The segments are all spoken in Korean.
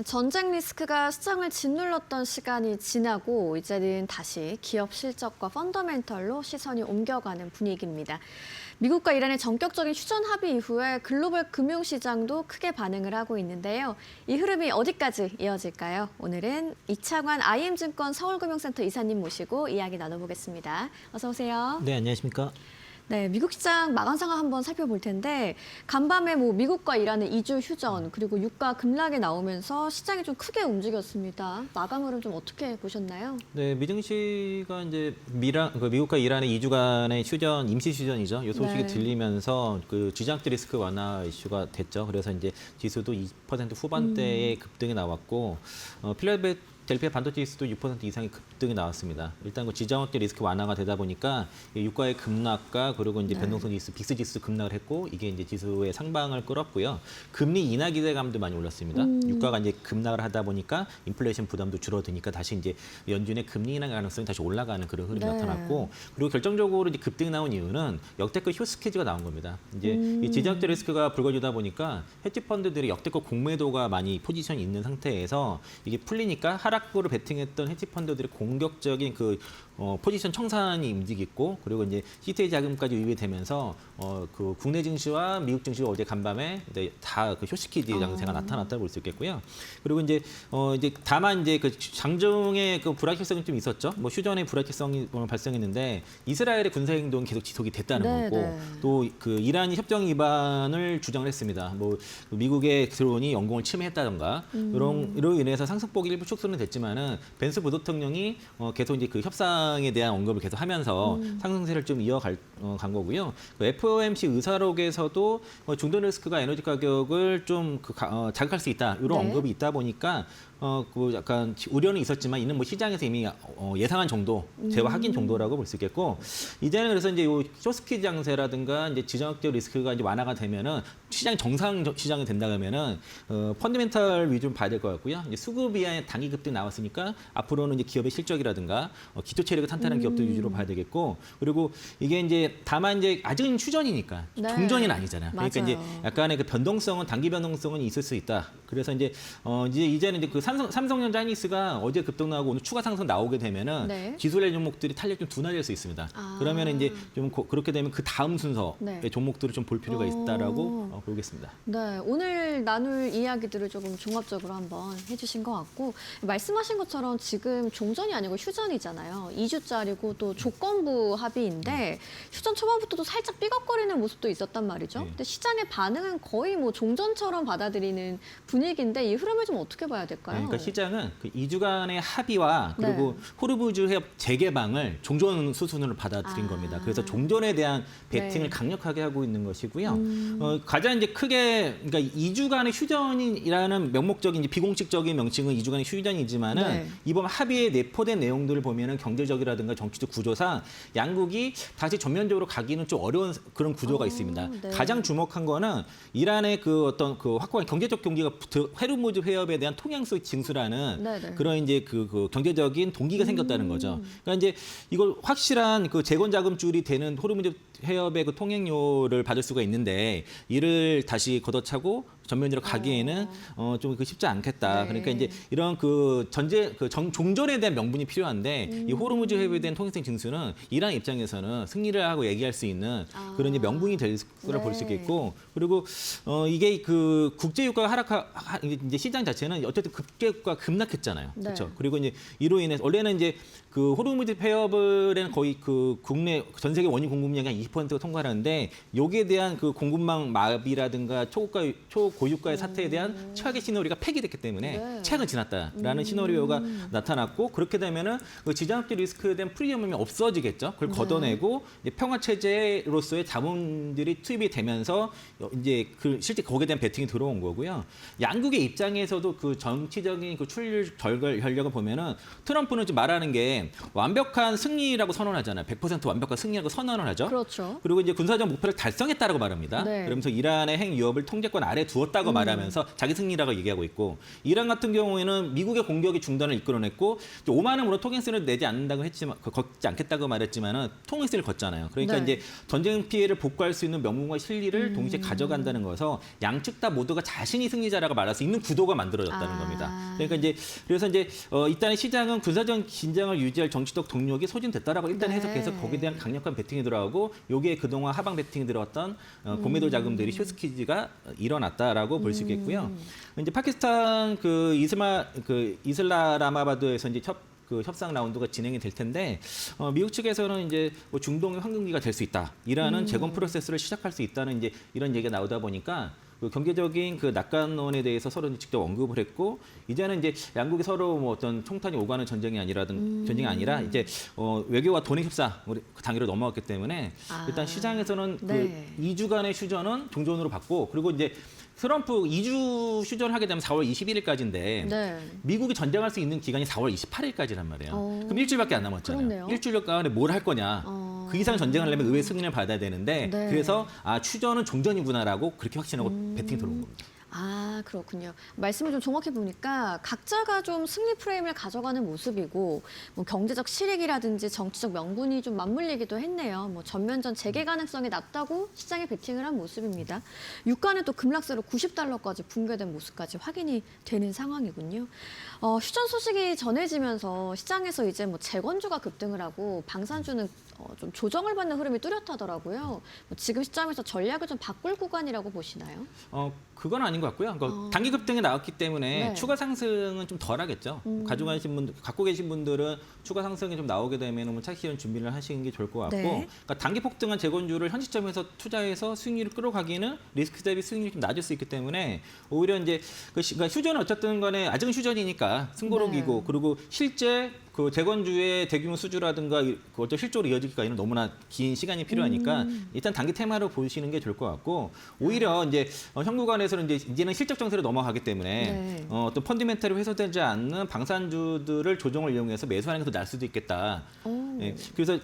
전쟁 리스크가 시장을 짓눌렀던 시간이 지나고 이제는 다시 기업 실적과 펀더멘털로 시선이 옮겨가는 분위기입니다. 미국과 이란의 전격적인 휴전 합의 이후에 글로벌 금융시장도 크게 반응을 하고 있는데요. 이 흐름이 어디까지 이어질까요? 오늘은 이창환 IM증권 서울금융센터 이사님 모시고 이야기 나눠보겠습니다. 어서 오세요. 네, 안녕하십니까? 네, 미국 시장 마감 상황 한번 살펴볼 텐데 간밤에 미국과 이란의 2주 휴전 그리고 유가 급락이 나오면서 시장이 좀 크게 움직였습니다. 마감 흐름 좀 어떻게 보셨나요? 네, 미증시가 이제 미국과 이란의 2주간의 휴전, 임시 휴전이죠. 이 소식이 네. 들리면서 그 지정학적 리스크 완화 이슈가 됐죠. 그래서 이제 지수도 2% 후반대의 급등이 나왔고, 필라델피아 반도체 지수도 6% 이상의 급등이 나왔습니다. 일단 그 지정학적 리스크 완화가 되다 보니까 유가의 급락과 그리고 이제 변동성 지수, 빅스 지수 급락을 했고 이게 이제 지수의 상방을 끌었고요. 금리 인하 기대감도 많이 올랐습니다. 유가가 이제 급락을 하다 보니까 인플레이션 부담도 줄어드니까 다시 이제 연준의 금리 인하 가능성이 다시 올라가는 그런 흐름이 네. 나타났고 그리고 결정적으로 이제 급등이 나온 이유는 역대급 쇼스케지가 나온 겁니다. 이제 이 지정학적 리스크가 불거지다 보니까 헤지 펀드들이 역대급 공매도가 많이 포지션이 있는 상태에서 이게 풀리니까 하락으로 베팅했던 헤지 펀드들의 공격적인 그 포지션 청산이 움직이고 그리고 이제 CTA 자금까지 유입되면서 그 국내 증시와 미국 증시가 어제 간밤에 이제 다 그 쇼스키지 장세가 나타났다고 볼 수 있겠고요. 그리고 이제 다만 이제 그 장중에 그 불확실성이 좀 있었죠. 휴전의 불확실성이 발생했는데 이스라엘의 군사 행동이 계속 지속이 됐다는 거고 또 그 이란이 협정 위반을 주장을 했습니다. 미국의 드론이 영공을 침해했다던가 이로 인해서 상승폭이 일부 축소는 됐지만은 벤스 부대통령이 계속 이제 그 협상에 대한 언급을 계속 하면서 상승세를 좀 이어간 거고요. 그 FOMC 의사록에서도 중도 리스크가 에너지 가격을 좀 자극할 수 있다 이런 언급이 있다 보니까 그 약간 우려는 있었지만 이는 시장에서 이미 예상한 정도, 재와 확인 정도라고 볼 수 있겠고 이제는 그래서 이제 요 쇼스키 장세라든가 이제 지정학적 리스크가 이제 완화가 되면은 시장 정상 시장이 된다 그러면은 펀더멘털 위주로 봐야 될 것 같고요. 이제 수급이야 단기 급등 나왔으니까 앞으로는 이제 기업의 실적이라든가 기초 체력이 탄탄한 기업들 위주로 봐야 되겠고 그리고 이게 이제 다만 이제 아직은 휴전이니까 종전은 아니잖아요. 그러니까 이제 약간의 그 변동성은 단기 변동성은 있을 수 있다. 그래서 이제는 이제 그 삼성전자 하이닉스가 어제 급등 나오고 오늘 추가 상승 나오게 되면은 기술의 종목들이 탄력 좀 둔화될 수 있습니다. 그러면 이제 좀 그렇게 되면 그 다음 순서의 종목들을 좀 볼 필요가 있다라고 보겠습니다. 네, 오늘 나눌 이야기들을 조금 종합적으로 한번 해주신 것 같고 말씀하신 것처럼 지금 종전이 아니고 휴전이잖아요. 2주짜리고 또 조건부 합의인데 휴전 초반부터도 살짝 삐걱거리는 모습도 있었단 말이죠. 근데 시장의 반응은 거의 종전처럼 받아들이는 분위기인데 이 흐름을 좀 어떻게 봐야 될까요? 그러니까 시장은 그 2주간의 합의와 그리고 호르무즈 해협 재개방을 종전 수순으로 받아들인 겁니다. 그래서 종전에 대한 베팅을 강력하게 하고 있는 것이고요. 가장 이제 크게 그러니까 2주간의 휴전이라는 명목적인 이제 비공식적인 명칭은 2주간의 휴전이지만은 이번 합의에 내포된 내용들을 보면은 경제적이라든가 정치적 구조상 양국이 다시 전면적으로 가기는 좀 어려운 그런 구조가 있습니다. 가장 주목한 거는 이란의 그 어떤 그 확고한 경제적 동기가 호르무즈 해협에 대한 통행수 징수라는 그런 이제 그 경제적인 동기가 생겼다는 거죠. 그러니까 이제 이걸 확실한 그 재건 자금줄이 되는 호르무즈 해협의 그 통행료를 받을 수가 있는데 이를 다시 걷어차고 전면으로 가기에는 좀 쉽지 않겠다. 그러니까 이제 이런 종전에 대한 명분이 필요한데 이 호르무즈 해협에 대한 통행성 징수는 이란 입장에서는 승리를 하고 얘기할 수 있는 그런 이제 명분이 될 거라 볼 수 있겠고 그리고 이게 그 국제 유가가 이제 시장 자체는 어쨌든 국제유가가 급락했잖아요. 그렇죠. 그리고 이제 이로 인해서 원래는 이제 그 호르무즈 해협에는 거의 그 국내 전 세계 원유 공급량이 한 20%가 통과하는데 여기에 대한 그 공급망 마비라든가 초고유가의 사태에 대한 최악의 시나리오가 폐기됐기 때문에 최악은 지났다라는 시나리오가 나타났고 그렇게 되면은 그 지정학적 리스크에 대한 프리미엄이 없어지겠죠. 그걸 걷어내고 이제 평화 체제로서의 자본들이 투입이 되면서 이제 그 실제 거기에 대한 베팅이 들어온 거고요. 양국의 입장에서도 그 정치적인 그 출혈 전력을 보면은 트럼프는 좀 말하는 게 완벽한 승리라고 선언하잖아요. 100% 완벽한 승리라고 선언을 하죠. 그렇죠. 그리고 이제 군사적 목표를 달성했다라고 말합니다. 네. 그러면서 이란의 핵 위협을 통제권 아래 두었다고 말하면서 자기 승리라고 얘기하고 있고, 이란 같은 경우에는 미국의 공격의 중단을 이끌어냈고 5만 원 으로 통행세를 내지 않는다고 했지만 걷지 않겠다고 말했지만은 통행세를 걷잖아요. 그러니까 네. 이제 전쟁 피해를 복구할 수 있는 명분과 실리를 동시에 가져간다는 것서 양측 다 모두가 자신이 승리자라고 말할 수 있는 구도가 만들어졌다는 겁니다. 그러니까 이제 그래서 이제 일단의 시장은 군사적 긴장을 유지할 정치적 동력이 소진됐다라고 일단 네. 해석해서 거기에 대한 강력한 베팅이 들어가고, 여기에 그동안 하방 베팅이 들어왔던 공매도 자금들이 쇼스키지가 일어났다라고 볼 수 있겠고요. 이제 파키스탄 그 이슬라마바드에서 이제 협상 라운드가 진행이 될 텐데, 미국 측에서는 이제 뭐 중동의 황금기가 될 수 있다, 이라는 재건 프로세스를 시작할 수 있다는 이제 이런 얘기가 나오다 보니까 그 경제적인 그 낙관론에 대해서 서로 직접 언급을 했고, 이제는 이제 양국이 서로 뭐 어떤 총탄이 오가는 전쟁이 아니라 이제 외교와 돈의 협상 단계로 넘어갔기 때문에 일단 시장에서는 네. 그 2주간의 휴전은 종전으로 받고, 그리고 이제 트럼프 2주 휴전하게 되면 4월 21일까지인데 네. 미국이 전쟁할 수 있는 기간이 4월 28일까지란 말이에요. 그럼 일주일밖에 안 남았잖아요. 그렇네요. 일주일 가운데 뭘 할 거냐. 그 이상 전쟁을 하려면 의회 승인을 받아야 되는데, 네. 그래서 휴전은 종전이구나라고 그렇게 확신하고 배팅이 들어온 겁니다. 아, 그렇군요. 말씀을 좀 정확히 보니까 각자가 좀 승리 프레임을 가져가는 모습이고, 뭐 경제적 실익이라든지 정치적 명분이 좀 맞물리기도 했네요. 뭐 전면전 재개 가능성이 낮다고 시장에 베팅을 한 모습입니다. 유가는 또 급락세로 90달러까지 붕괴된 모습까지 확인이 되는 상황이군요. 휴전 소식이 전해지면서 시장에서 이제 뭐 재건주가 급등을 하고 방산주는 좀 조정을 받는 흐름이 뚜렷하더라고요. 뭐 지금 시점에서 전략을 좀 바꿀 구간이라고 보시나요? 그건 아닌 것 같고요. 단기 급등이 나왔기 때문에 네. 추가 상승은 좀 덜하겠죠. 갖고 계신 분들은 추가 상승이 좀 나오게 되면 뭐 차익 실현 준비를 하시는 게 좋을 것 같고, 네. 그러니까 단기 폭등한 재건주를 현 시점에서 투자해서 수익률을 끌어가기는 리스크 대비 수익률이 좀 낮을 수 있기 때문에, 오히려 이제 그러니까 휴전은 어쨌든 간에 아직은 휴전이니까 승고록이고, 네. 그리고 실제 그 재건주의 대규모 수주라든가 그 어떤 실적으로 이어지기까지는 너무나 긴 시간이 필요하니까 일단 단기 테마로 보시는 게 좋을 것 같고, 오히려 이제 현 구간에서는 이제는 실적 정세로 넘어가기 때문에 네. 어떤 펀디멘탈이 훼손되지 않는 방산주들을 조정을 이용해서 매수하는 게 더 나을 수도 있겠다. 예, 그래서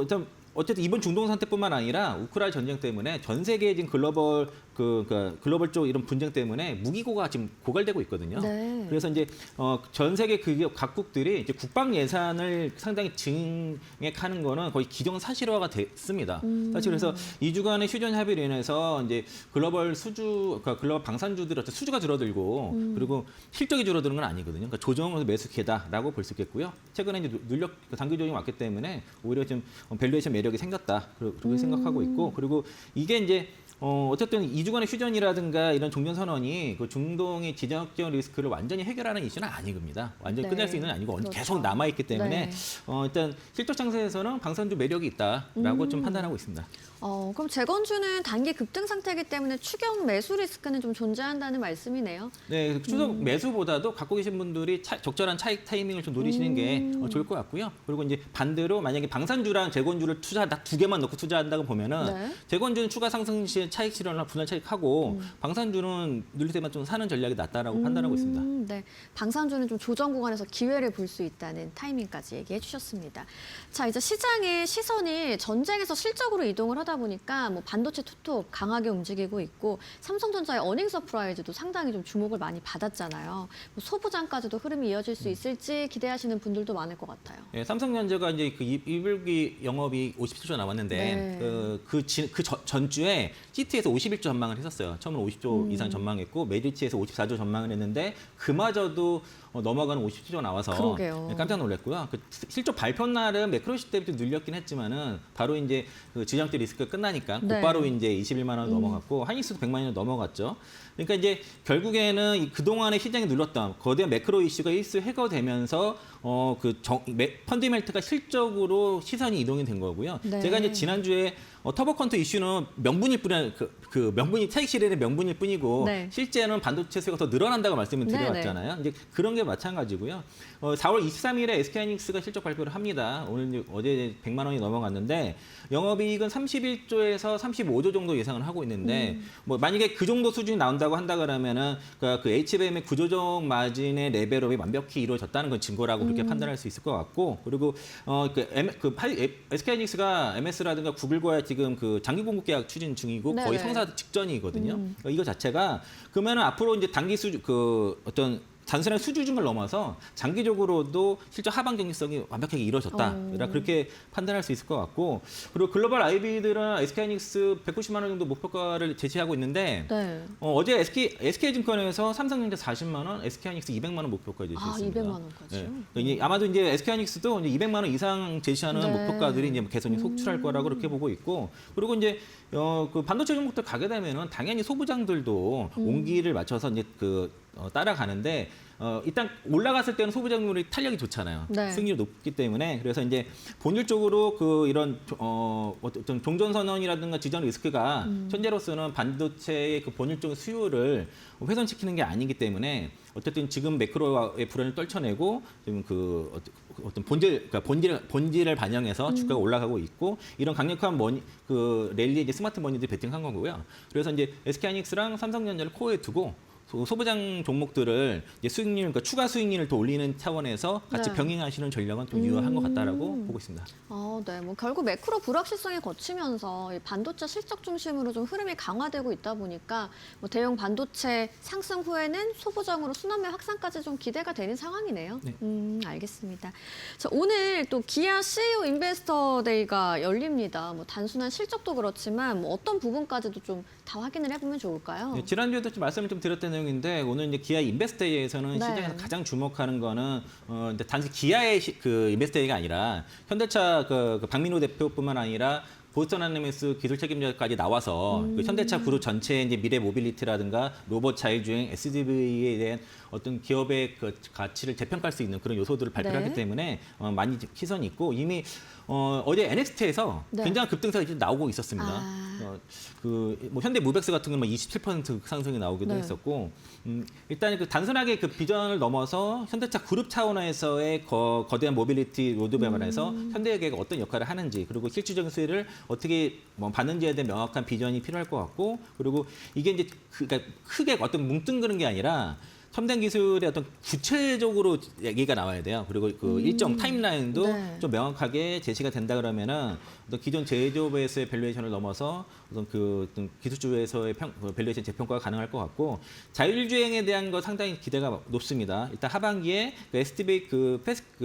좀 어쨌든 이번 중동 사태뿐만 아니라 우크라이나 전쟁 때문에 전 세계의 지금 글로벌 쪽 이런 분쟁 때문에 무기고가 지금 고갈되고 있거든요. 네. 그래서 이제 전 세계 각국들이 이제 국방 예산을 상당히 증액하는 거는 거의 기정사실화가 됐습니다. 사실 그래서 2주간의 휴전 합의로 인해서 이제 글로벌 방산주들의 어떤 수주가 줄어들고, 그리고 실적이 줄어드는 건 아니거든요. 그러니까 조정을 매수기다라고 볼 수 있겠고요. 최근에 이제 단기 조정이 왔기 때문에 오히려 좀 밸류에이션 매력이 생겼다, 그렇게 생각하고 있고, 그리고 이게 이제 어쨌든 2주간의 휴전이라든가 이런 종전 선언이 그 중동의 지정학적 리스크를 완전히 해결하는 이슈는 아닙니다. 완전히 네. 끝낼 수 있는 아니고 그렇죠. 계속 남아 있기 때문에 네. 일단 실적 장세에서는 방산주 매력이 있다라고 좀 판단하고 있습니다. 그럼 재건주는 단기 급등 상태이기 때문에 추경 매수 리스크는 좀 존재한다는 말씀이네요. 네, 추석 매수보다도 갖고 계신 분들이 적절한 차익 타이밍을 좀 노리시는 게 좋을 것 같고요. 그리고 이제 반대로 만약에 방산주랑 재건주를 두 개만 넣고 투자한다고 보면은 네. 재건주는 추가 상승 시 차익 실현을 분할 차익하고, 방산주는 눌릴 때만 좀 사는 전략이 낫다라고 판단하고 있습니다. 네, 방산주는 좀 조정 구간에서 기회를 볼 수 있다는 타이밍까지 얘기해 주셨습니다. 자, 이제 시장의 시선이 전쟁에서 실적으로 이동을 하다 보니까 뭐 반도체 투톱 강하게 움직이고 있고, 삼성전자의 어닝 서프라이즈도 상당히 좀 주목을 많이 받았잖아요. 뭐 소부장까지도 흐름이 이어질 수 있을지 기대하시는 분들도 많을 것 같아요. 네, 삼성전자가 이제 그 1분기 영업이 57조 나왔는데, 네. 그 전주에 시트에서 51조 전망을 했었어요. 처음으로 50조 이상 전망했고, 메디치에서 54조 전망을 했는데 그마저도 넘어가는 50조 나와서 그러게요. 깜짝 놀랐고요. 그 실적 발표 날은 매크로시 때부터 눌렸긴 했지만은 바로 이제 그 지정학적 리스크가 끝나니까 네. 곧바로 이제 21만 원 넘어갔고, 한익수도 100만 원 넘어갔죠. 그러니까 이제 결국에는 그동안의 시장에 눌렀던 거대한 매크로 이슈가 일수 해결되면서 펀디멘트가 실적으로 시선이 이동이 된 거고요. 네. 제가 이제 지난주에 터보 컨트 이슈는 명분일 뿐이 그 명분이 차익 실현의 명분일 뿐이고 네. 실제는 반도체 수요가 더 늘어난다고 말씀을 네, 드려왔잖아요. 이제 그런 게 마찬가지고요. 4월 23일에 SK하이닉스가 실적 발표를 합니다. 어제 100만 원이 넘어갔는데 영업이익은 31조에서 35조 정도 예상을 하고 있는데 뭐 만약에 그 정도 수준이 나온다고 한다 그러면은 그 HBM의 구조적 마진의 레벨업이 완벽히 이루어졌다는 건 증거라고 그렇게 판단할 수 있을 것 같고 그리고 SK하이닉스가 MS라든가 구글과 지금 그 장기 공급 계약 추진 중이고 거의 네네. 성사 직전이거든요. 이거 자체가 그러면은 앞으로 이제 단기 어떤 단순한 수주중을 넘어서 장기적으로도 실적 하방 경직성이 완벽하게 이루어졌다. 그렇게 판단할 수 있을 것 같고 그리고 글로벌 IB들은 SK하이닉스 190만 원 정도 목표가를 제시하고 있는데 네. 어제 SK증권에서 삼성전자 40만 원, SK하이닉스 200만 원 목표가 제시했습니다. 200만 원까지요? 아마도 이제 SK하이닉스도 이제 200만 원 이상 제시하는 네. 목표가들이 이제 계속 속출할 거라고 그렇게 보고 있고 그리고 이제 그 반도체 종목들 가게 되면은 당연히 소부장들도 온기를 맞춰서 이제 따라가는데 일단 올라갔을 때는 소부장률이 탄력이 좋잖아요. 네. 수익률이 높기 때문에 그래서 이제 본질적으로 이런 어떤 종전 선언이라든가 지정 리스크가 현재로서는 반도체의 그 본질적인 수요를 훼손시키는 게 아니기 때문에 어쨌든 지금 매크로의 불안을 떨쳐내고 지금 어떤 본질을 반영해서 주가가 올라가고 있고 이런 강력한 랠리에 이제 스마트 머니들이 베팅한 거고요. 그래서 이제 SK하이닉스랑 삼성전자를 코어에 두고 소부장 종목들을 이제 수익률, 그러니까 추가 수익률을 더 올리는 차원에서 같이 네. 병행하시는 전략은 좀 유효한 것 같다라고 보고 있습니다. 네. 뭐 결국 매크로 불확실성이 거치면서 이 반도체 실적 중심으로 좀 흐름이 강화되고 있다 보니까 뭐 대형 반도체 상승 후에는 소부장으로 순환매 확산까지 좀 기대가 되는 상황이네요. 네. 알겠습니다. 자, 오늘 또 기아 CEO 인베스터 데이가 열립니다. 뭐 단순한 실적도 그렇지만 뭐 어떤 부분까지도 좀 다 확인을 해보면 좋을까요? 네, 지난주에도 좀 말씀을 좀 드렸던 내용인데 오늘 이제 기아 인베스트데이에서는 네. 시장에서 가장 주목하는 거는 이제 단지 기아의 그 인베스트데이가 아니라 현대차 그 박민호 대표뿐만 아니라 보스턴 다이내믹스 기술 책임자까지 나와서 그 현대차 그룹 전체의 이제 미래 모빌리티라든가 로봇 자율주행, SDV에 대한 어떤 기업의 그 가치를 재평가할 수 있는 그런 요소들을 발표를 네. 하기 때문에 많이 시선이 있고 이미 어제 NXT에서 네. 굉장한 급등세가 이제 나오고 있었습니다. 뭐 현대 무벡스 같은 경우는 27% 상승이 나오기도 네. 했었고 일단 단순하게 그 비전을 넘어서 현대차 그룹 차원에서의 거대한 모빌리티 로드맵 안에서 현대에게 어떤 역할을 하는지 그리고 실질적인 수혜를 어떻게 받는지에 대한 명확한 비전이 필요할 것 같고 그리고 이게 이제 그러니까 크게 어떤 뭉뚱그는 게 아니라 첨단 기술의 어떤 구체적으로 얘기가 나와야 돼요. 그리고 그 일정 타임라인도 네. 좀 명확하게 제시가 된다 그러면은 어떤 기존 제조업에서의 밸류에이션을 넘어서 어떤 기술주에서의 밸류에이션 재평가가 가능할 것 같고 자율주행에 대한 거 상당히 기대가 높습니다. 일단 하반기에 그 SDV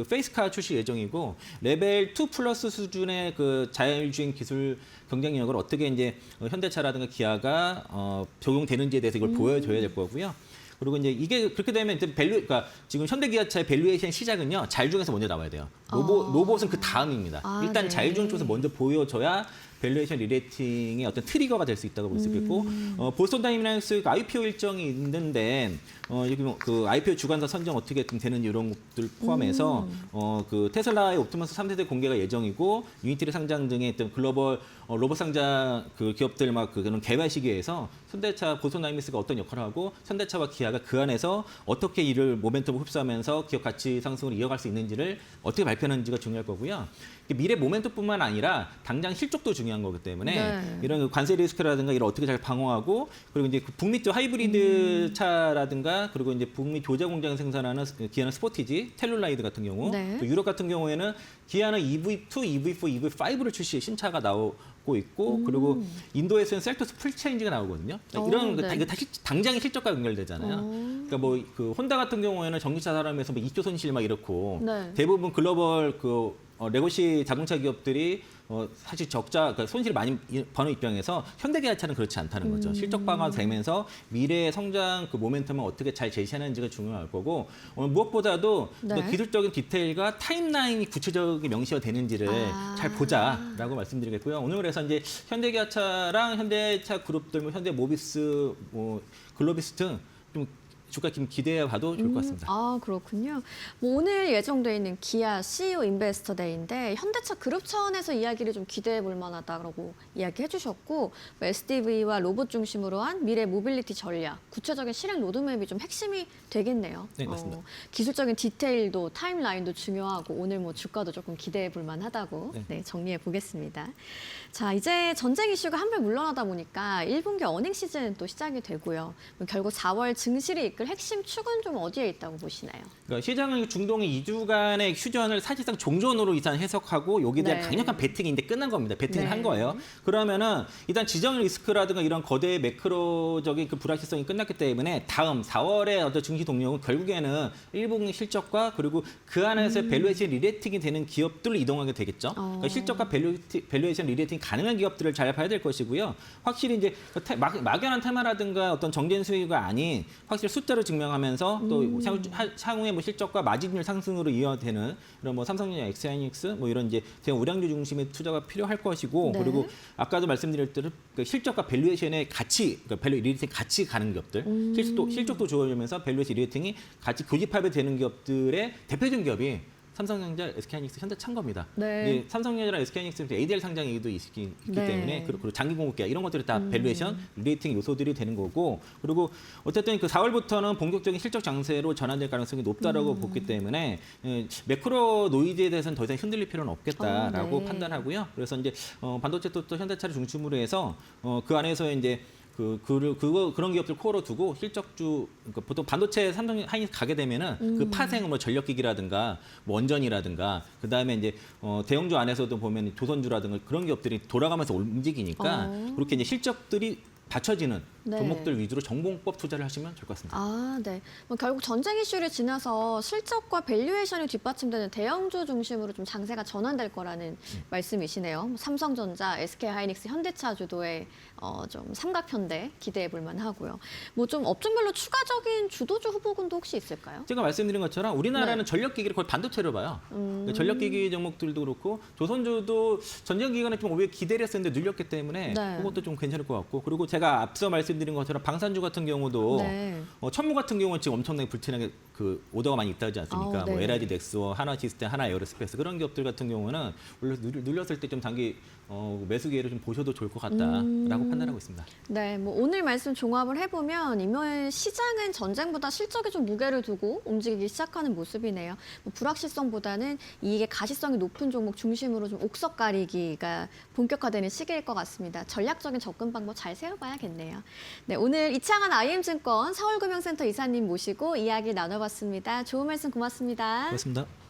페이스카 출시 예정이고 레벨 2 플러스 수준의 그 자율주행 기술 경쟁력을 어떻게 이제 현대차라든가 기아가 적용되는지에 대해서 이걸 보여줘야 될 거고요. 그리고 이제 이게 그렇게 되면 이제 그러니까 지금 현대기아차의 밸류에이션 시작은요 자율주행에서 먼저 나와야 돼요. 로봇은 그 다음입니다. 일단 네. 자율주행 쪽에서 먼저 보여줘야 밸류에이션 리레이팅의 어떤 트리거가 될 수 있다고 볼 수 있겠고 보스턴 다이내믹스 IPO 일정이 있는데 여기 그 IPO 주관사 선정 어떻게 좀 되는지 이런 것들 포함해서 그 테슬라의 옵티머스 3세대 공개가 예정이고 유니티리 상장 등의 어떤 글로벌 로봇 상장 그 기업들 막 그런 개발 시기에서 현대차 보스턴 다이내믹스가 어떤 역할을 하고 현대차와 기아가 그 안에서 어떻게 이를 모멘텀을 흡수하면서 기업 가치 상승을 이어갈 수 있는지를 어떻게 발표하는지가 중요할 거고요. 미래 모멘텀뿐만 아니라 당장 실적도 중요한 거기 때문에 네. 이런 그 관세 리스크라든가 이걸 어떻게 잘 방어하고 그리고 이제 그 북미 쪽 하이브리드 차라든가 그리고 이제 북미 조자 공장 생산하는 기아는 스포티지, 텔룰라이드 같은 경우 네. 또 유럽 같은 경우에는 기아는 EV2, EV4, EV5를 출시 신차가 나오고 있고 그리고 인도에서는 셀토스 풀체인지가 나오거든요. 이런 네. 이거 다 당장의 실적과 연결되잖아요. 그러니까 뭐 그 혼다 같은 경우에는 전기차 사람에서 뭐 2조 손실 막 이렇고 네. 대부분 글로벌 레고시 자동차 기업들이 사실 그러니까 손실을 많이 버는 입장에서 현대기아차는 그렇지 않다는 거죠. 실적 방어가 되면서 미래의 성장 그 모멘텀을 어떻게 잘 제시하는지가 중요할 거고 무엇보다도 네. 또 기술적인 디테일과 타임라인이 구체적인 명시가 되는지를 잘 보자라고 말씀드리겠고요. 오늘 그래서 이제 현대기아차랑 현대차 그룹들, 뭐 현대모비스, 뭐 글로비스 등 좀 주가 좀 기대해봐도 좋을 것 같습니다. 아, 그렇군요. 뭐 오늘 예정돼 있는 기아 CEO 인베스터 데이인데 현대차 그룹 차원에서 이야기를 좀 기대해 볼 만하다라고 이야기해 주셨고 뭐 SDV와 로봇 중심으로 한 미래 모빌리티 전략, 구체적인 실행 로드맵이 좀 핵심이 되겠네요. 네, 맞습니다. 기술적인 디테일도 타임라인도 중요하고 오늘 뭐 주가도 조금 기대해 볼 만하다고 네. 정리해 보겠습니다. 자, 이제 전쟁 이슈가 한발 물러나다 보니까 1분기 어닝 시즌 또 시작이 되고요. 뭐 결국 4월 증시를 이끌 핵심 축은 좀 어디에 있다고 보시나요? 그러니까 시장은 중동의 2주간의 휴전을 사실상 종전으로 일단 해석하고 여기에 대한 네. 강력한 베팅이 이제 끝난 겁니다. 베팅을 네. 한 거예요. 그러면은 일단 지정 리스크라든가 이런 거대 매크로적인 그 불확실성이 끝났기 때문에 다음 4월의 어떤 증시 동력은 결국에는 1분기 실적과 그리고 그 안에서 밸류에이션 리레이팅이 되는 기업들로 이동하게 되겠죠. 그러니까 실적과 밸류에이션 리레이팅이 가능한 기업들을 잘 봐야 될 것이고요. 확실히 이제 막연한 테마라든가 어떤 정전 수요가 아닌 확실히 숫자로 증명하면서 또 향후의 뭐 실적과 마진율 상승으로 이어되는 이런 뭐 삼성전자, 엑스하이닉스 뭐 이런 이제 대형 우량주 중심의 투자가 필요할 것이고 네. 그리고 아까도 말씀드릴 대로 그 실적과 밸류에이션의 같이 그러니까 밸류 리레이팅 같이 가는 기업들 실적도 좋아지면서 밸류에이션 리레이팅이 같이 교집합이 되는 기업들의 대표적인 기업이 삼성전자, SK하이닉스, 현대차인 겁니다. 네. 삼성전자랑 SK하이닉스는 ADR 상장 얘기도 있기 네. 때문에 그리고 장기공급계약 이런 것들이 다 밸류에이션, 리레이팅 요소들이 되는 거고 그리고 어쨌든 그 4월부터는 본격적인 실적 장세로 전환될 가능성이 높다라고 보기 때문에 매크로 노이즈에 대해서는 더 이상 흔들릴 필요는 없겠다라고 네. 판단하고요. 그래서 이제 반도체 또 현대차를 중심으로 해서 그 안에서 이제 그런 기업들 코어로 두고 실적주 그러니까 보통 반도체 삼성 하이닉스 가게 되면은 그 파생 뭐 전력기기라든가 뭐 원전이라든가 그다음에 이제 대형주 안에서도 보면 조선주라든가 그런 기업들이 돌아가면서 움직이니까 그렇게 이제 실적들이 받쳐지는 네. 종목들 위주로 정보법 투자를 하시면 좋을 것 같습니다. 아, 네. 뭐 결국 전쟁 이슈를 지나서 실적과 밸류에이션이 뒷받침되는 대형주 중심으로 좀 장세가 전환될 거라는 말씀이시네요. 뭐 삼성전자, SK하이닉스, 현대차 주도의 좀 삼각편대 기대해 볼 만하고요. 뭐 좀 업종별로 추가적인 주도주 후보군도 혹시 있을까요? 제가 말씀드린 것처럼 우리나라는 네. 전력기기를 거의 반도체로 봐요. 그러니까 전력기기 종목들도 그렇고 조선주도 전쟁 기간에 좀 오히려 기대를 했었는데 늘렸기 때문에 네. 그것도 좀 괜찮을 것 같고 그리고 제가 앞서 말씀드린 것처럼 방산주 같은 경우도 네. 천무 같은 경우는 지금 엄청나게 불티나게 그 오더가 많이 있다지 않습니까? 네. 뭐 LIG 넥스워, 하나 시스템, 하나 에어로스페이스 그런 기업들 같은 경우는 원래 눌렸을 때 좀 단기 매수 기회를 좀 보셔도 좋을 것 같다라고 판단하고 있습니다. 네, 뭐 오늘 말씀 종합을 해보면 이번 시장은 전쟁보다 실적에 좀 무게를 두고 움직이기 시작하는 모습이네요. 뭐 불확실성보다는 이익의 가시성이 높은 종목 중심으로 좀 옥석 가리기가 본격화되는 시기일 것 같습니다. 전략적인 접근 방법 잘 세워봐야겠네요. 네, 오늘 이창한 IM증권 서울금융센터 이사님 모시고 이야기 나눠봤습니다. 좋은 말씀 고맙습니다. 고맙습니다.